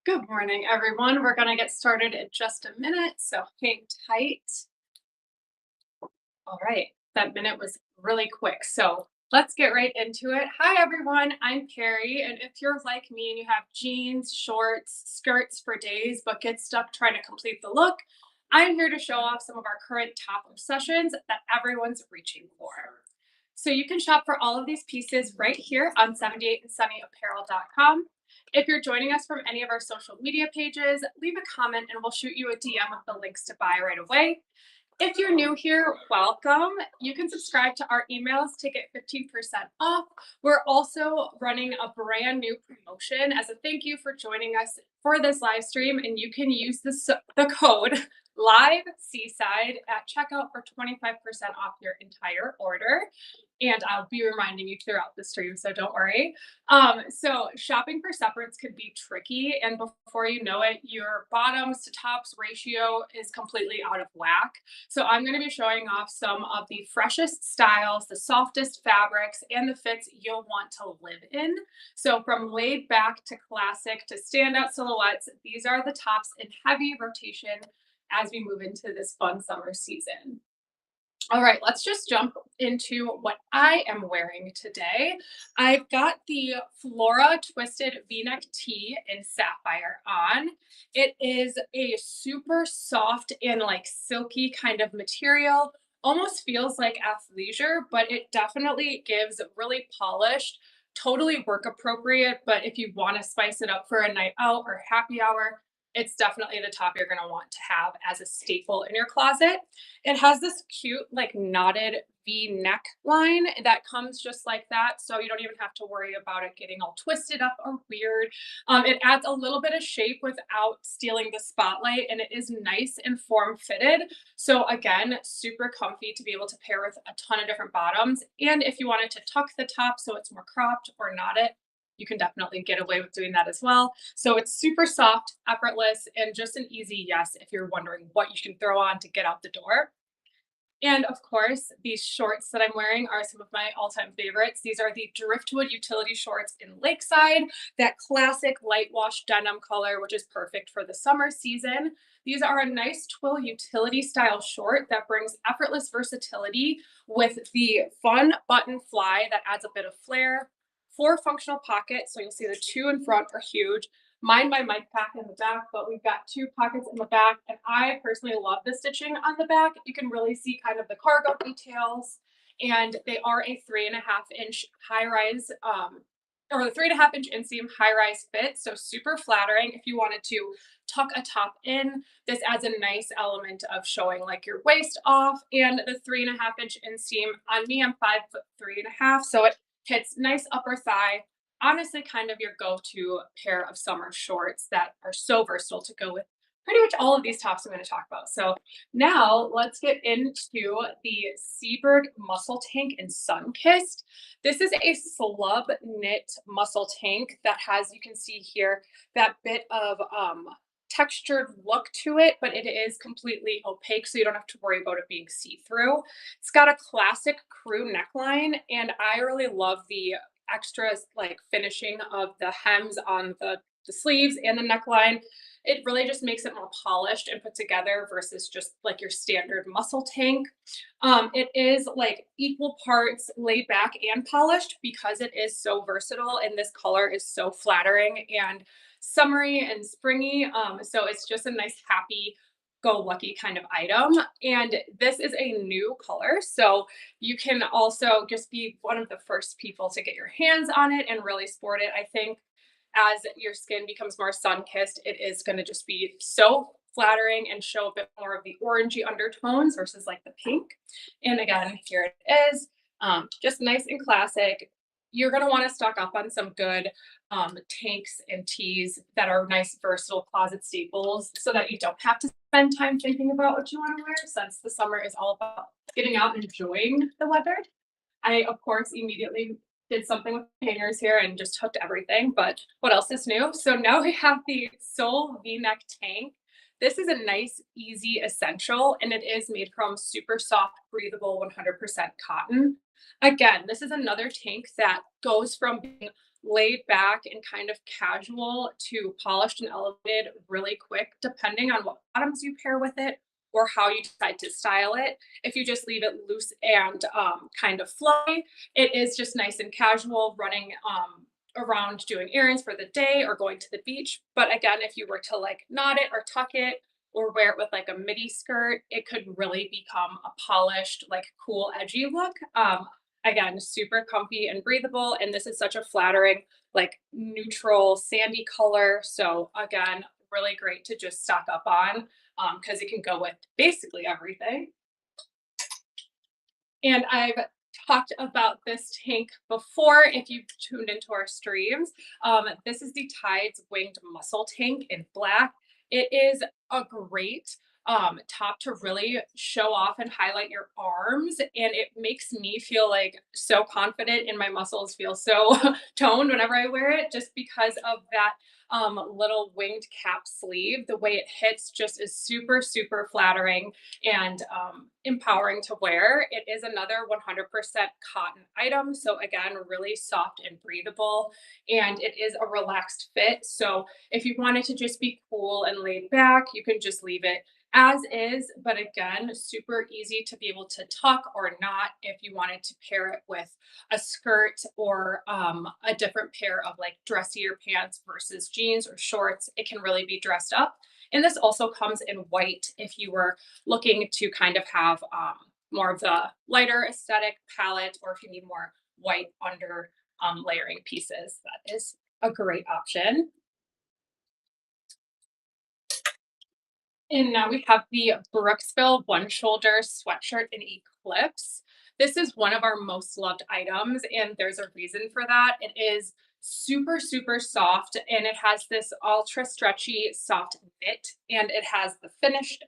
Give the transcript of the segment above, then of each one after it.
Good morning, everyone. We're going to get started in just a minute, so hang tight. All right, that minute was really quick, so let's get right into it. Hi, everyone. I'm Carrie, and if you're like me and you have jeans, shorts, skirts for days, but get stuck trying to complete the look, I'm here to show off some of our current top obsessions that everyone's reaching for. So you can shop for all of these pieces right here on 78andsunnyapparel.com. If you're joining us from any of our social media pages, leave a comment and we'll shoot you a DM with the links to buy right away. If you're new here, welcome. You can subscribe to our emails to get 15% off. We're also running a brand new promotion as a thank you for joining us for this live stream, and you can use the code live seaside at checkout for 25% off your entire order. And I'll be reminding you throughout the stream, so don't worry. So shopping for separates could be tricky, and before you know it, your bottoms to tops ratio is completely out of whack. So I'm going to be showing off some of the freshest styles, the softest fabrics, and the fits you'll want to live in. So from laid back to classic to standout silhouettes, these are the tops in heavy rotation as we move into this fun summer season. All right, let's just jump into what I am wearing today. I've got the Flora Twisted V-neck tee in sapphire on. It is a super soft and like silky kind of material. Almost feels like athleisure, but it definitely gives really polished, totally work appropriate. But if you want to spice it up for a night out or happy hour, it's definitely the top you're going to want to have as a staple in your closet. It has this cute, like knotted V neck line that comes just like that. So you don't even have to worry about it getting all twisted up or weird. It adds a little bit of shape without stealing the spotlight, and it is nice and form fitted. So, again, super comfy to be able to pair with a ton of different bottoms. And if you wanted to tuck the top so it's more cropped or knot it, you can definitely get away with doing that as well. So it's super soft, effortless, and just an easy yes if you're wondering what you can throw on to get out the door. And of course, these shorts that I'm wearing are some of my all-time favorites. These are the Driftwood utility shorts in Lakeside, that classic light wash denim color, which is perfect for the summer season. These are a nice twill utility style short that brings effortless versatility with the fun button fly that adds a bit of flair. Four functional pockets, so you'll see the two in front are huge. Mine by mic pack in the back, but we've got two pockets in the back. And I personally love the stitching on the back. You can really see kind of the cargo details. And they are a 3.5 inch high rise, or the 3.5 inch inseam high rise fit. So super flattering if you wanted to tuck a top in. This adds a nice element of showing like your waist off. And the 3.5 inch inseam on me, I'm 5'3.5". So it hits nice upper thigh, honestly kind of your go-to pair of summer shorts that are so versatile to go with pretty much all of these tops I'm going to talk about. So now let's get into the Seabird Muscle Tank in Sunkissed. This is a slub knit muscle tank that has, you can see here, that bit of textured look to it, but it is completely opaque, so you don't have to worry about it being see-through. It's got a classic crew neckline, and I really love the extras like finishing of the hems on the sleeves and the neckline. It really just makes it more polished and put together versus just like your standard muscle tank. It is like equal parts laid back and polished because it is so versatile, and this color is so flattering and summery and springy. So it's just a nice, happy, go lucky kind of item. And this is a new color. So you can also just be one of the first people to get your hands on it and really sport it. I think as your skin becomes more sun kissed, it is going to just be so flattering and show a bit more of the orangey undertones versus like the pink. And again, here it is, just nice and classic. You're going to want to stock up on some good tanks and tees that are nice, versatile closet staples so that you don't have to spend time thinking about what you want to wear, since the summer is all about getting out and enjoying the weather. I, of course, immediately did something with hangers here and just hooked everything. But what else is new? So now we have the Soul V-neck tank. This is a nice, easy essential, and it is made from super soft, breathable, 100% cotton. Again, this is another tank that goes from being laid back and kind of casual to polished and elevated really quick, depending on what bottoms you pair with it or how you decide to style it. If you just leave it loose and kind of flowy, it is just nice and casual running around doing errands for the day or going to the beach. But again, if you were to like knot it or tuck it or wear it with like a midi skirt, it could really become a polished, like cool, edgy look. Again, super comfy and breathable. And this is such a flattering, like neutral, sandy color. So again, really great to just stock up on because it can go with basically everything. And I've talked about this tank before if you've tuned into our streams. This is the Tides Winged Muscle Tank in black. It is a great top to really show off and highlight your arms. And it makes me feel like so confident and my muscles feel so toned whenever I wear it just because of that little winged cap sleeve. The way it hits just is super, super flattering and empowering to wear. It is another 100% cotton item. So, again, really soft and breathable. And it is a relaxed fit. So, if you wanted to just be cool and laid back, you can just leave it as is. But again, super easy to be able to tuck or not if you wanted to pair it with a skirt or a different pair of like dressier pants versus jeans or shorts. It can really be dressed up. And this also comes in white if you were looking to kind of have more of the lighter aesthetic palette, or if you need more white under layering pieces, that is a great option. And now we have the Brooksville one shoulder sweatshirt in Eclipse. This is one of our most loved items, and there's a reason for that. It is super, super soft, and it has this ultra stretchy, soft knit, and it has the finished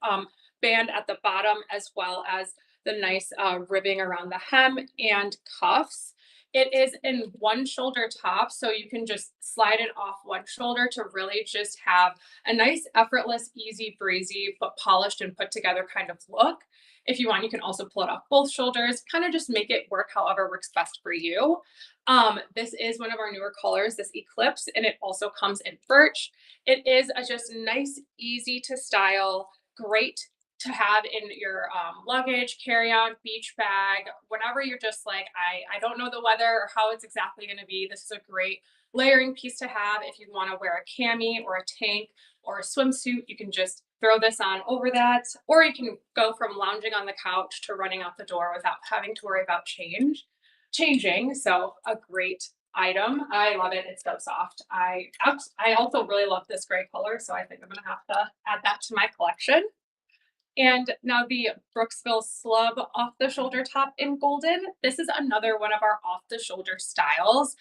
band at the bottom as well as the nice ribbing around the hem and cuffs. It is in one shoulder top, so you can just slide it off one shoulder to really just have a nice, effortless, easy breezy, but polished and put together kind of look. If you want, you can also pull it off both shoulders, kind of just make it work however works best for you. This is one of our newer colors, this Eclipse, and it also comes in birch. It is a just nice, easy to style, great to have in your luggage, carry-on, beach bag, whenever you're just like, I don't know the weather or how it's exactly going to be. This is a great layering piece to have if you want to wear a cami or a tank or a swimsuit. You can just throw this on over that, or you can go from lounging on the couch to running out the door without having to worry about changing. So a great item. I love it. It's so soft. I also really love this gray color, so I think I'm gonna have to add that to my collection. And now the Brooksville Slub off the shoulder top in golden. This is another one of our off the shoulder styles,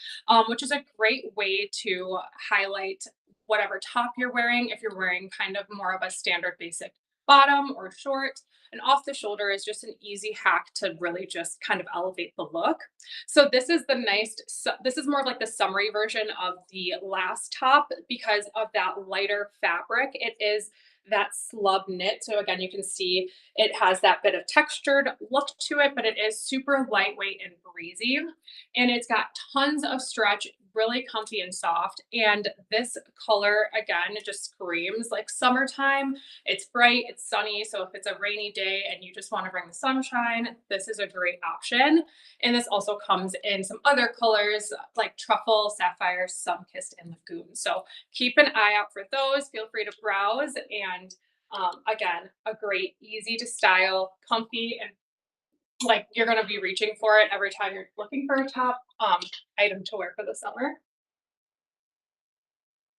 which is a great way to highlight whatever top you're wearing. If you're wearing kind of more of a standard basic bottom or short, and off the shoulder is just an easy hack to really just kind of elevate the look. So this is the nice, this is more of like the summery version of the last top because of that lighter fabric. It is that slub knit. So again, you can see it has that bit of textured look to it, but it is super lightweight and breezy. And it's got tons of stretch, really comfy and soft. And this color, again, it just screams like summertime. It's bright, it's sunny. So if it's a rainy day and you just want to bring the sunshine, this is a great option. And this also comes in some other colors like truffle, sapphire, sun-kissed, and lagoon. So keep an eye out for those. Feel free to browse. And again, a great, easy to style, comfy, and like you're going to be reaching for it every time you're looking for a top item to wear for the summer.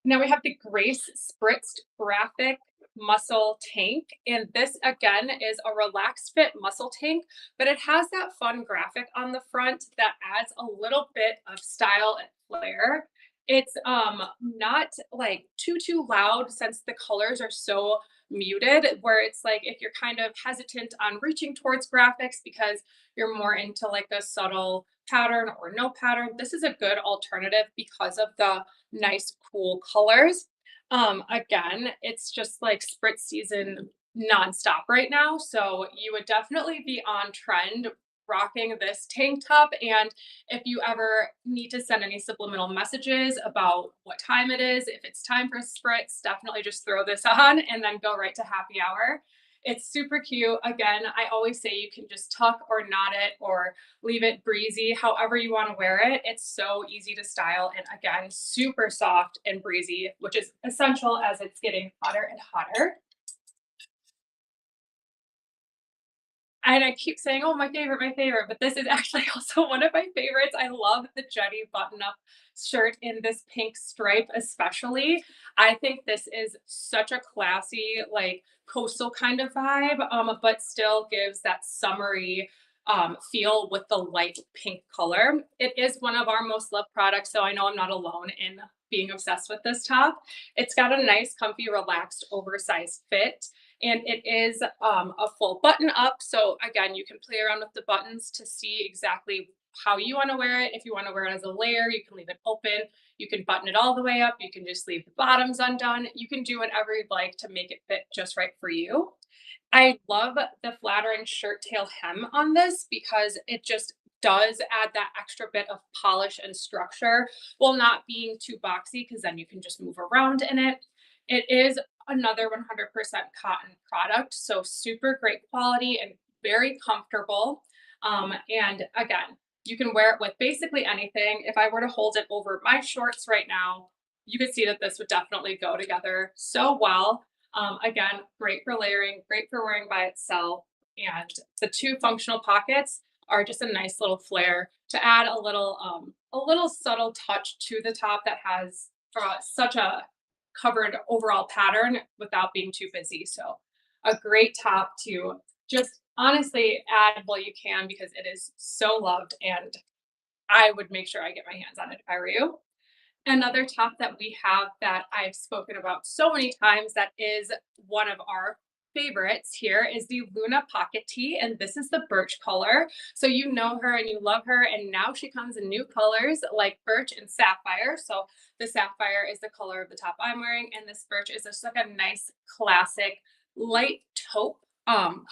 Now we have the Grace Spritzed Graphic Muscle Tank. And this again is a relaxed fit muscle tank, but it has that fun graphic on the front that adds a little bit of style and flair. It's not like too loud since the colors are so muted, where it's like if you're kind of hesitant on reaching towards graphics because you're more into like a subtle pattern or no pattern, this is a good alternative because of the nice, cool colors. Again, it's just like spritz season nonstop right now. So you would definitely be on trend rocking this tank top. And if you ever need to send any subliminal messages about what time it is, if it's time for spritz, definitely just throw this on and then go right to happy hour. It's super cute. Again, I always say you can just tuck or knot it or leave it breezy, however you want to wear it. It's so easy to style and again, super soft and breezy, which is essential as it's getting hotter and hotter. And I keep saying, "Oh, my favorite," but this is actually also one of my favorites. I love the Jetty button-up shirt in this pink stripe especially. I think this is such a classy, like, coastal kind of vibe, but still gives that summery, feel with the light pink color. It is one of our most loved products, so I know I'm not alone in being obsessed with this top. It's got a nice, comfy, relaxed, oversized fit and it is a full button up. So again, you can play around with the buttons to see exactly how you want to wear it. If you want to wear it as a layer, you can leave it open. You can button it all the way up. You can just leave the bottoms undone. You can do whatever you'd like to make it fit just right for you. I love the flattering shirt tail hem on this because it just does add that extra bit of polish and structure while not being too boxy because then you can just move around in it. It is another 100% cotton product, so super great quality and very comfortable. And again, you can wear it with basically anything. If I were to hold it over my shorts right now, you could see that this would definitely go together so well. Again, great for layering, great for wearing by itself. And the two functional pockets are just a nice little flair to add a little subtle touch to the top that has such a covered overall pattern without being too busy. So a great top to just honestly add while you can because it is so loved and I would make sure I get my hands on it if I were you. Another top that we have that I've spoken about so many times that is one of our favorites here is the Luna Pocket Tee, and this is the birch color. So you know her and you love her, and now she comes in new colors like birch and sapphire. So the sapphire is the color of the top I'm wearing, and this birch is just like a nice classic light taupe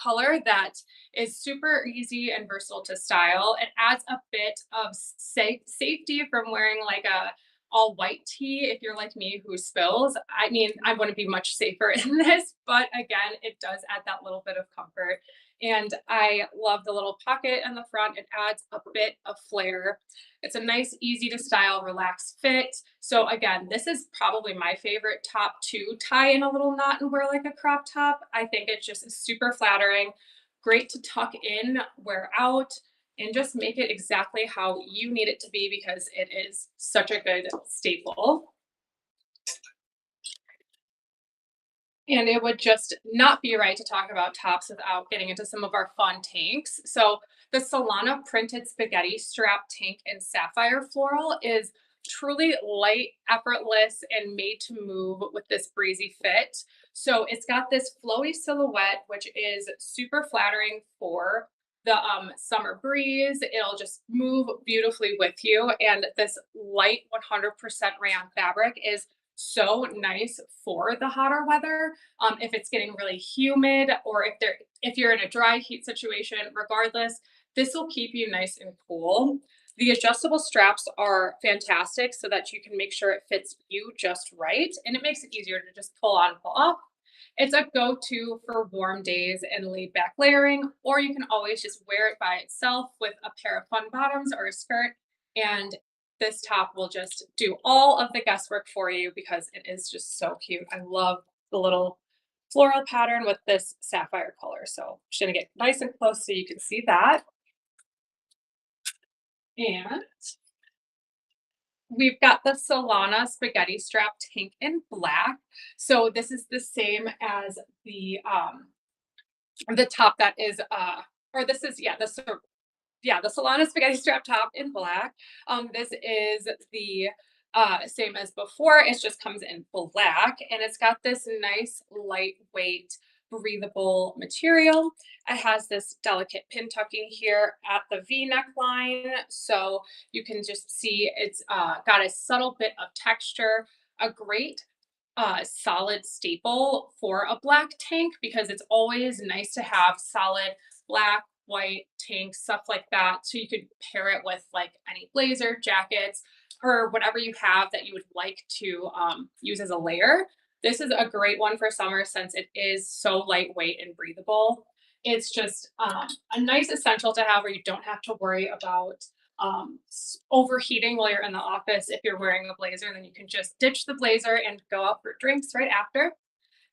color that is super easy and versatile to style. It adds a bit of safety from wearing like a all white tee if you're like me who spills. I mean, I wouldn't be much safer in this, but again, it does add that little bit of comfort. And I love the little pocket in the front. It adds a bit of flair. It's a nice, easy to style, relaxed fit. So again, this is probably my favorite top to tie in a little knot and wear like a crop top. I think it's just super flattering, great to tuck in, wear out and just make it exactly how you need it to be because it is such a good staple. And it would just not be right to talk about tops without getting into some of our fun tanks. So the Solana printed spaghetti strap tank in sapphire floral is truly light, effortless, and made to move with this breezy fit. So it's got this flowy silhouette, which is super flattering for the summer breeze. It'll just move beautifully with you. And this light 100% rayon fabric is so nice for the hotter weather. If it's getting really humid or if you're in a dry heat situation, regardless, this will keep you nice and cool. The adjustable straps are fantastic so that you can make sure it fits you just right, and it makes it easier to just pull on, pull off. It's a go-to for warm days and laid back layering, or you can always just wear it by itself with a pair of fun bottoms or a skirt, and this top will just do all of the guesswork for you because it is just so cute. I love the little floral pattern with this sapphire color. So I'm just gonna get nice and close so you can see that. And we've got the Solana spaghetti strap tank in black. So this is the same as the top that is or this is yeah, the Solana spaghetti strap top in black. This is the same as before. It just comes in black and it's got this nice lightweight breathable material. It has this delicate pin tucking here at the V neckline. So you can just see it's got a subtle bit of texture, a great solid staple for a black tank because it's always nice to have solid black white tanks, stuff like that. So you could pair it with like any blazer, jackets, or whatever you have that you would like to use as a layer. This is a great one for summer since it is so lightweight and breathable. It's just a nice essential to have where you don't have to worry about overheating while you're in the office. If you're wearing a blazer, then you can just ditch the blazer and go out for drinks right after.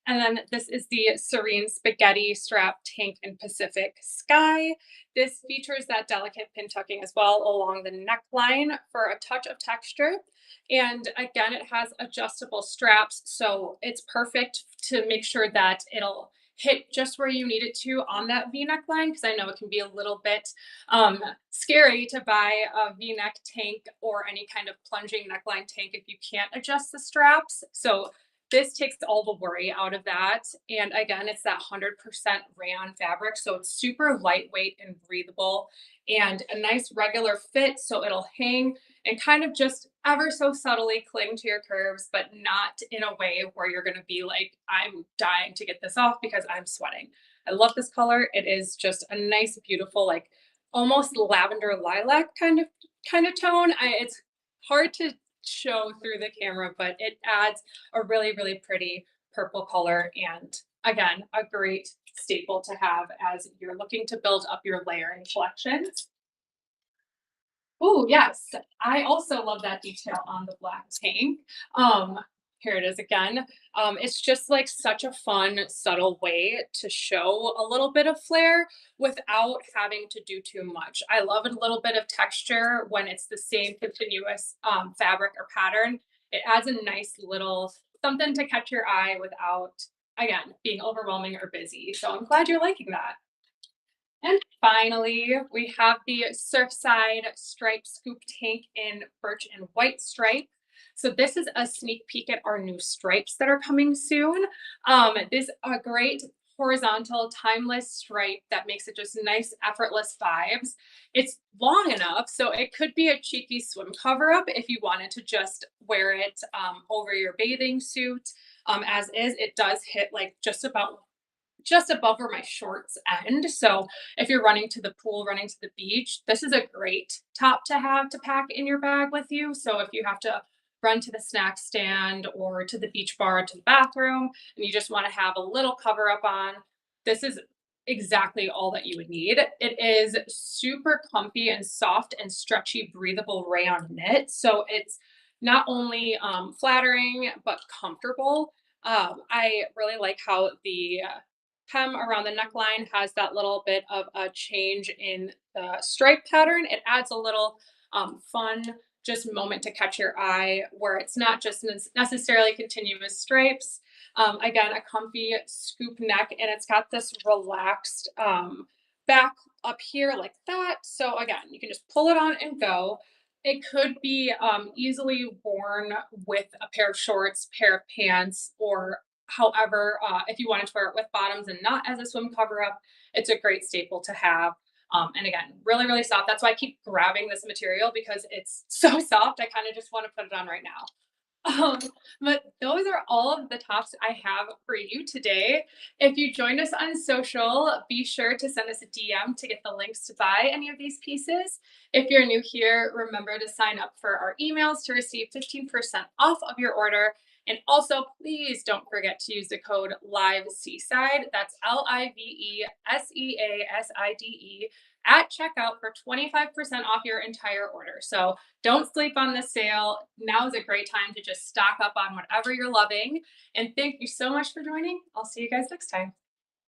And then this is the Serene Spaghetti Strap Tank in Pacific Sky. This features that delicate pin tucking as well along the neckline for a touch of texture. And again, it has adjustable straps, so it's perfect to make sure that it'll hit just where you need it to on that V-neck line, because I know it can be a little bit scary to buy a V-neck tank or any kind of plunging neckline tank if you can't adjust the straps. So this takes all the worry out of that. And again, it's that 100% rayon fabric. So it's super lightweight and breathable and a nice regular fit. So it'll hang and kind of just ever so subtly cling to your curves, but not in a way where you're going to be like, I'm dying to get this off because I'm sweating. I love this color. It is just a nice, beautiful, like almost lavender lilac kind of tone. It's hard to show through the camera, but it adds a really, really pretty purple color. And again, a great staple to have as you're looking to build up your layering collection. Oh, yes. I also love that detail on the black tank. Here it is again. It's just like such a fun, subtle way to show a little bit of flair without having to do too much. I love a little bit of texture when it's the same continuous fabric or pattern. It adds a nice little something to catch your eye without, again, being overwhelming or busy. So I'm glad you're liking that. And finally, we have the Surfside Stripe Scoop Tank in birch and white stripe. So this is a sneak peek at our new stripes that are coming soon. This is a great horizontal timeless stripe that makes it just nice effortless vibes. It's long enough so it could be a cheeky swim cover up if you wanted to just wear it over your bathing suit. As is, it does hit like just above where my shorts end. So if you're running to the pool, running to the beach, this is a great top to have to pack in your bag with you. So if you have to run to the snack stand or to the beach bar, to the bathroom, and you just want to have a little cover up on, this is exactly all that you would need. It is super comfy and soft and stretchy, breathable rayon knit. So it's not only flattering, but comfortable. I really like how the hem around the neckline has that little bit of a change in the stripe pattern. It adds a little fun just moment to catch your eye where it's not just necessarily continuous stripes. Again, a comfy scoop neck, and it's got this relaxed back up here like that. So again, you can just pull it on and go. It could be easily worn with a pair of shorts, pair of pants, or however, if you wanted to wear it with bottoms and not as a swim cover up, it's a great staple to have. And again, really, really soft. That's why I keep grabbing this material because it's so soft. I kind of just want to put it on right now. Um, but those are all of the tops I have for you today. If you joined us on social, be sure to send us a DM to get the links to buy any of these pieces. If you're new here, remember to sign up for our emails to receive 15% off of your order. And also, please don't forget to use the code LIVESeaside. That's LIVESEASIDE at checkout for 25% off your entire order. So don't sleep on this sale. Now is a great time to just stock up on whatever you're loving. And thank you so much for joining. I'll see you guys next time.